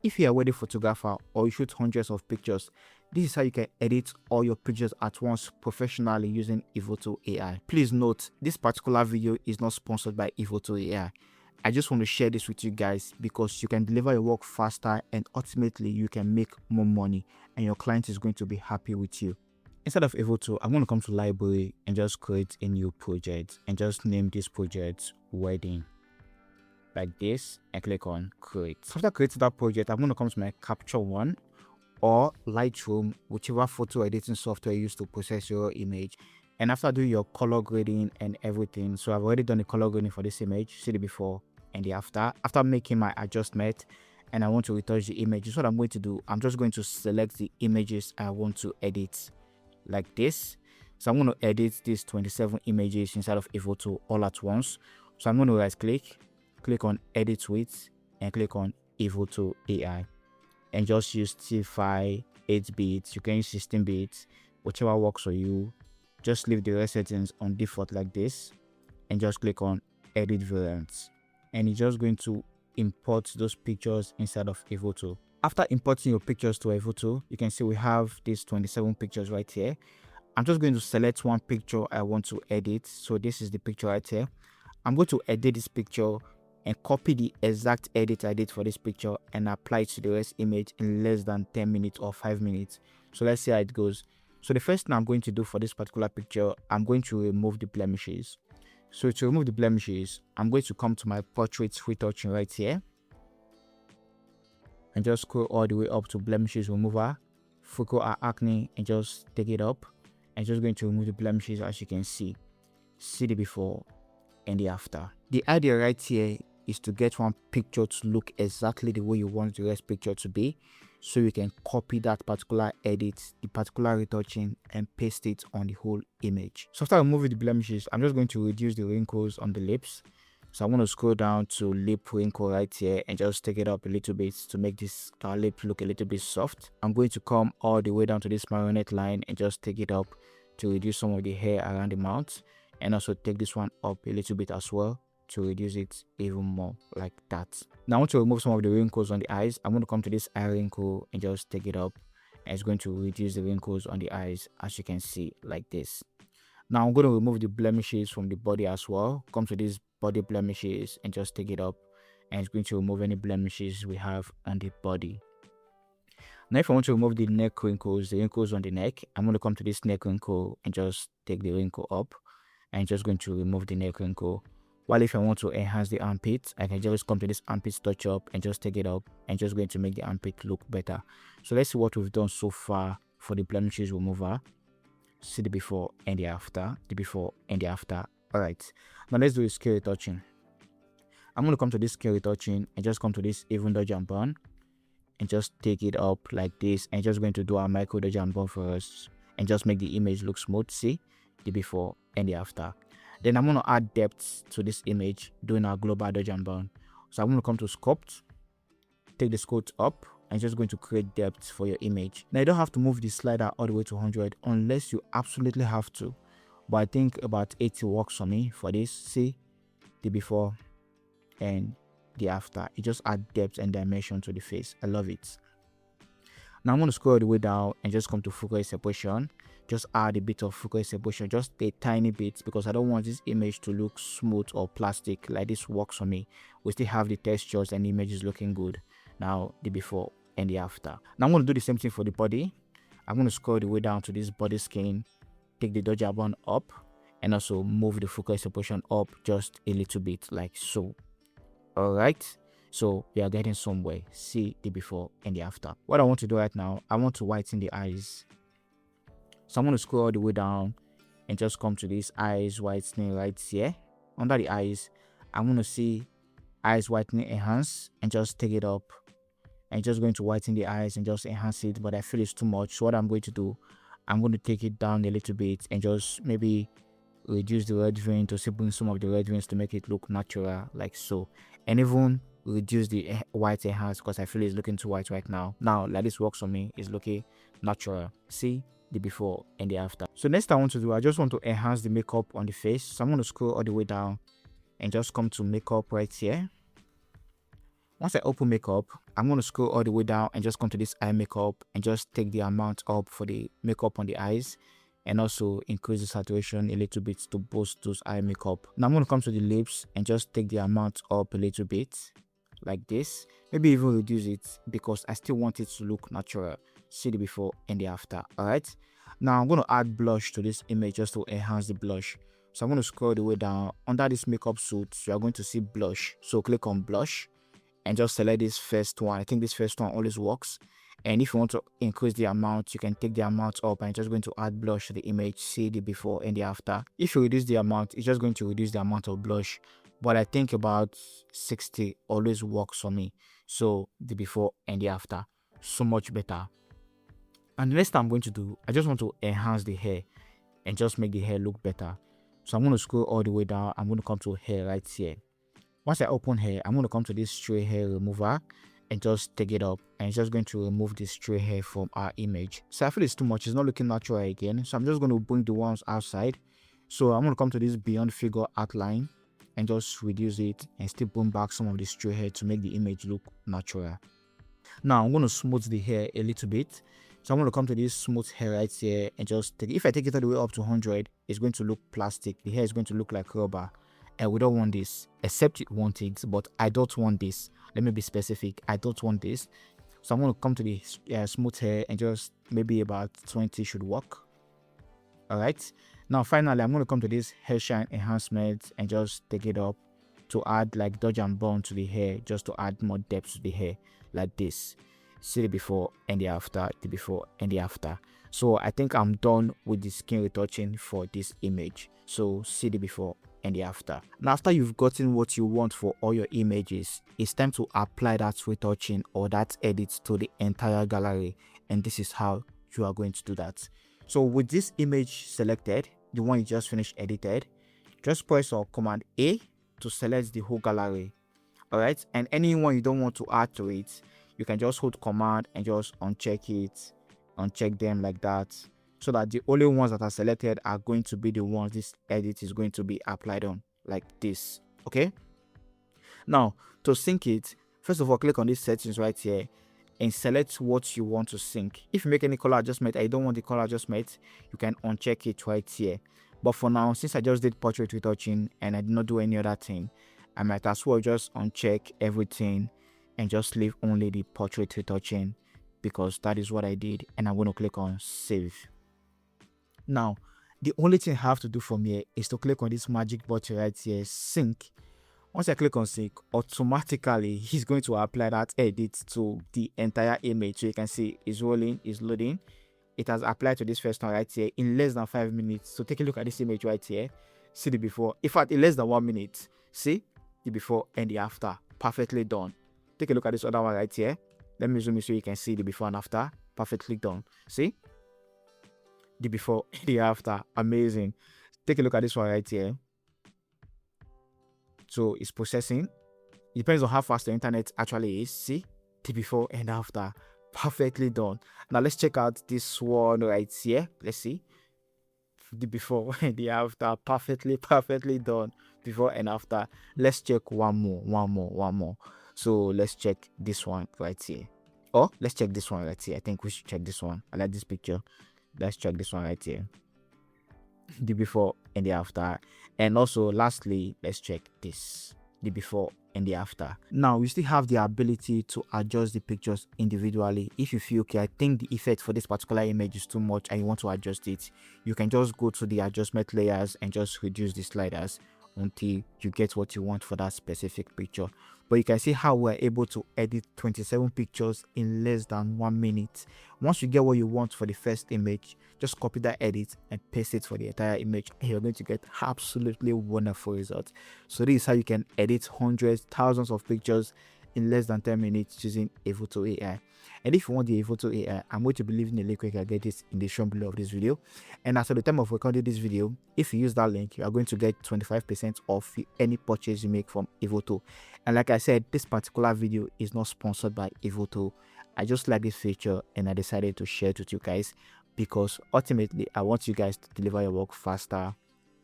If you're a wedding photographer or you shoot hundreds of pictures, this is how you can edit all your pictures at once professionally using Evoto AI. Please note, this particular video is not sponsored by Evoto AI. I just want to share this with you guys because you can deliver your work faster and ultimately you can make more money and your client is going to be happy with you. Instead of Evoto, I'm going to come to library and just create a new project and just name this project wedding. Like this, and click on create. After creating that project, I'm going to come to my Capture One or Lightroom, whichever photo editing software you use to process your image. And after doing your color grading and everything, so I've already done the color grading for this image, see the before and the after. After making my adjustment and I want to retouch the images, what I'm going to do, I'm just going to select the images I want to edit like this. So I'm going to edit these 27 images inside of Evoto all at once. So I'm going to right click on edit with and click on Evoto AI and just use TFI 8 bits. You can use 16 bits, whichever works for you. Just leave the rest settings on default like this and just click on edit variants, and it's just going to import those pictures inside of Evoto. After importing your pictures to Evoto, you can see we have these 27 pictures right here. I'm just going to select one picture I want to edit. So this is the picture right here. I'm going to edit this picture and copy the exact edit I did for this picture and apply it to the rest image in less than 10 minutes or 5 minutes. So let's see how it goes. So the first thing I'm going to do for this particular picture, I'm going to remove the blemishes. So to remove the blemishes, I'm going to come to my portrait retouching right here and just scroll all the way up to blemishes remover, focal or acne, and just take it up and just going to remove the blemishes. As you can see the before and the after. The idea right here is to get one picture to look exactly the way you want the rest picture to be, so you can copy that particular edit, the particular retouching, and paste it on the whole image. So after removing the blemishes, I'm just going to reduce the wrinkles on the lips. So I'm going to scroll down to lip wrinkle right here and just take it up a little bit to make this lip look a little bit soft. I'm going to come all the way down to this marionette line and just take it up to reduce some of the hair around the mouth, and also take this one up a little bit as well to reduce it even more, like that. Now I want to remove some of the wrinkles on the eyes. I'm going to come to this eye wrinkle and just take it up, and it's going to reduce the wrinkles on the eyes, as you can see, like this. Now I'm going to remove the blemishes from the body as well. Come to these body blemishes and just take it up, and it's going to remove any blemishes we have on the body. Now if I want to remove the neck wrinkles, the wrinkles on the neck, I'm going to come to this neck wrinkle and just take the wrinkle up, and just going to remove the neck wrinkle. While if I want to enhance the armpit, I can just come to this armpit touch up and just take it up, and just going to make the armpit look better. So let's see what we've done so far for the blemishes remover. See the before and the after, the before and the after. Alright, now let's do the scale retouching. I'm going to come to this scale retouching and just come to this even dodge and burn and just take it up like this, and just going to do our micro dodge and burn for us and just make the image look smooth. See the before and the after. Then I'm going to add depth to this image, doing our global dodge and burn. So I'm going to come to sculpt, take the sculpt up, and just going to create depth for your image. Now you don't have to move the slider all the way to 100 unless you absolutely have to, but I think about 80 works for me for this. See the before and the after. It just adds depth and dimension to the face. I love it. Now I'm going to scroll all the way down and just come to focal separation. Just add a bit of focal separation, just a tiny bit, because I don't want this image to look smooth or plastic. Like this works for me. We still have the textures and the image is looking good. Now the before and the after. Now I'm going to do the same thing for the body. I'm going to scroll the way down to this body skin, take the dodge button up, and also move the focal separation up just a little bit, like so. Alright, so we are getting somewhere. See the before and the after. What I want to do right now, I want to whiten the eyes. So I'm going to scroll all the way down and just come to this eyes whitening right here. Under the eyes, I'm going to see eyes whitening enhance and just take it up. And just going to whiten the eyes and just enhance it, but I feel it's too much. So what I'm going to do, I'm going to take it down a little bit and just maybe reduce the red vein to bring some of the red veins to make it look natural, like so. And even reduce the white enhance because I feel it's looking too white right now. Now, like this works for me, it's looking natural. See the before and the after. So next I want to do, I just want to enhance the makeup on the face. So I'm going to scroll all the way down and just come to makeup right here. Once I open makeup, I'm going to scroll all the way down and just come to this eye makeup and just take the amount up for the makeup on the eyes, and also increase the saturation a little bit to boost those eye makeup. Now I'm going to come to the lips and just take the amount up a little bit like this. Maybe even reduce it because I still want it to look natural. See the before and the after. Alright, now I'm going to add blush to this image just to enhance the blush. So I'm going to scroll the way down. Under this makeup suit, you are going to see blush. So click on blush and just select this first one. I think this first one always works. And if you want to increase the amount, you can take the amount up and just going to add blush to the image. See the before and the after. If you reduce the amount, it's just going to reduce the amount of blush, but I think about 60 always works for me. So the before and the after, so much better. And the next thing I'm going to do, I just want to enhance the hair and just make the hair look better. So I'm going to scroll all the way down. I'm going to come to hair right here. Once I open hair, I'm going to come to this stray hair remover and just take it up, and it's just going to remove the stray hair from our image. So I feel it's too much, it's not looking natural again, so I'm just going to bring the ones outside. So I'm going to come to this beyond figure outline and just reduce it and still bring back some of the stray hair to make the image look natural. Now I'm going to smooth the hair a little bit. So I'm going to come to this smooth hair right here and just take it. If I take it all the way up to 100, it's going to look plastic. The hair is going to look like rubber. And we don't want this, except it wants it, but I don't want this. Let me be specific. I don't want this. So I'm going to come to the smooth hair and just maybe about 20 should work. Alright. Now finally, I'm going to come to this hair shine enhancement and just take it up to add like dodge and burn to the hair, just to add more depth to the hair like this. See the before and the after, the before and the after. So I think I'm done with the skin retouching for this image. So see the before and the after. Now after you've gotten what you want for all your images, it's time to apply that retouching or that edit to the entire gallery, and this is how you are going to do that. So with this image selected, the one you just finished edited, just press or Command A to select the whole gallery. Alright, and anyone you don't want to add to it, you can just hold Command and just uncheck it, uncheck them like that, so that the only ones that are selected are going to be the ones this edit is going to be applied on, like this. Okay, now to sync it, first of all click on these settings right here and select what you want to sync. If you make any color adjustment, I don't want the color adjustment, you can uncheck it right here. But for now, since I just did portrait retouching and I did not do any other thing, I might as well just uncheck everything and just leave only the portrait retouching, because that is what I did, and I'm going to click on save. Now the only thing I have to do from here is to click on this magic button right here, sync. Once I click on sync, automatically he's going to apply that edit to the entire image. So you can see it's rolling, it's loading. It has applied to this first one right here in less than 5 minutes. So take a look at this image right here, see the before, in fact in less than 1 minute, see the before and the after, perfectly done. Take a look at this other one right here. Let me zoom in so you can see the before and after, perfectly done. See the before and the after, amazing. Take a look at this one right here. So it's processing. It depends on how fast the internet actually is. See the before and after, perfectly done. Now let's check out this one right here. Let's see the before and the after, perfectly done, before and after. Let's check one more. So let's check this one right here. Oh, let's check this one right here. I think we should check this one. I like this picture. Let's check this one right here, the before and the after. And also lastly, let's check this, the before and the after. Now we still have the ability to adjust the pictures individually. If you feel okay, I think the effect for this particular image is too much and you want to adjust it, you can just go to the adjustment layers and just reduce the sliders until you get what you want for that specific picture. But you can see how we're able to edit 27 pictures in less than 1 minute. Once you get what you want for the first image, just copy that edit and paste it for the entire image, and you're going to get absolutely wonderful results. So this is how you can edit hundreds, thousands of pictures in less than 10 minutes using Evoto AI. And if you want the Evoto AI, I'm going to be leaving a link where you can get it in the description below of this video. And as at the time of recording this video, if you use that link, you are going to get 25% off any purchase you make from Evoto. And like I said, this particular video is not sponsored by Evoto. I just like this feature and I decided to share it with you guys, because ultimately I want you guys to deliver your work faster,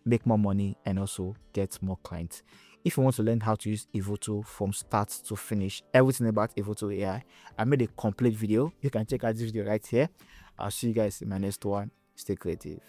make more money, and also get more clients. If you want to learn how to use Evoto from start to finish, everything about Evoto AI, I made a complete video. You can check out this video right here. I'll see you guys in my next one. Stay creative.